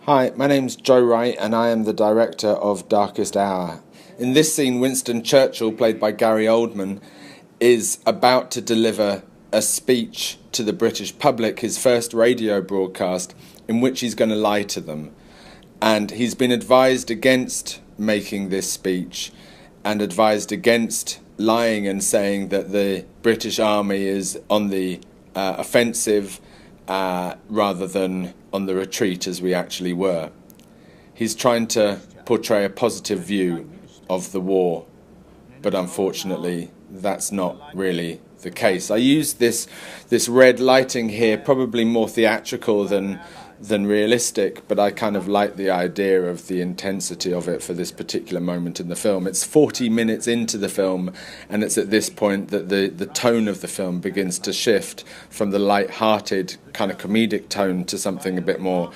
Hi, my name's Joe Wright and I am the director of Darkest Hour. In this scene, Winston Churchill, played by Gary Oldman, is about to deliver a speech to the British public, his first radio broadcast, in which he's going to lie to them. And he's been advised against making this speech and advised against lying and saying that the British Army is on the offensive rather than on the retreat as we actually were. He's trying to portray a positive view of the war, but unfortunately that's not really the case. I use this red lighting here, probably more theatrical than realistic, but I kind of like the idea of the intensity of it for this particular moment in the film. It's 40 minutes into the film, and it's at this point that the tone of the film begins to shift from the light-hearted kind of comedic tone to something a bit more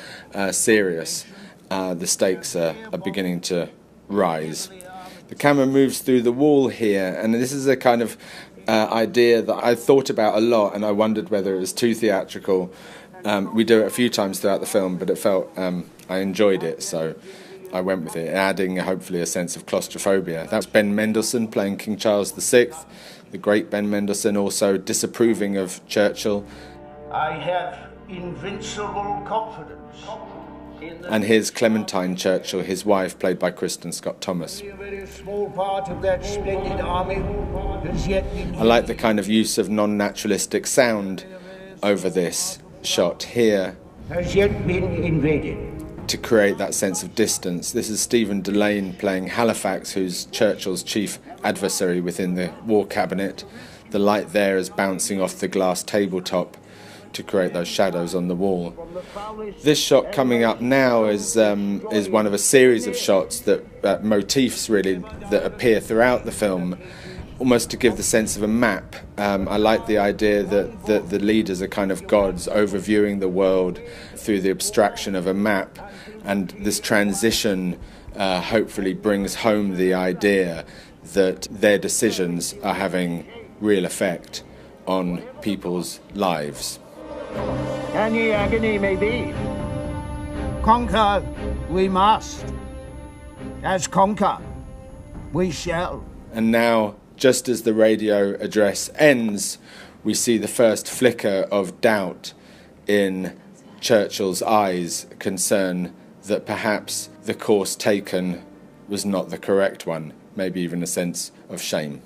serious. The stakes are beginning to rise. The camera moves through the wall here, and this is a kind of idea that I thought about a lot, and I wondered whether it was too theatrical. We do it a few times throughout the film, but it felt I enjoyed it, so I went with it, adding hopefully a sense of claustrophobia. That's Ben Mendelsohn playing King Charles VI, the great Ben Mendelsohn, also disapproving of Churchill. I have invincible confidence. And here's Clementine Churchill, his wife, played by Kristen Scott Thomas. A very small part of that splendid army has yet been... I like the kind of use of non-naturalistic sound over this shot here has yet been invaded. to create that sense of distance. This is Stephen Delane playing Halifax, who's Churchill's chief adversary within the War Cabinet. The light there is bouncing off the glass tabletop to create those shadows on the wall. This shot coming up now is one of a series of shots that motifs really that appear throughout the film, almost to give the sense of a map. I like the idea that the leaders are kind of gods overviewing the world through the abstraction of a map, and this transition hopefully brings home the idea that their decisions are having real effect on people's lives. Any agony may be. Conquer we must. As conquer we shall. And now, just as the radio address ends, we see the first flicker of doubt in Churchill's eyes, concern that perhaps the course taken was not the correct one, maybe even a sense of shame.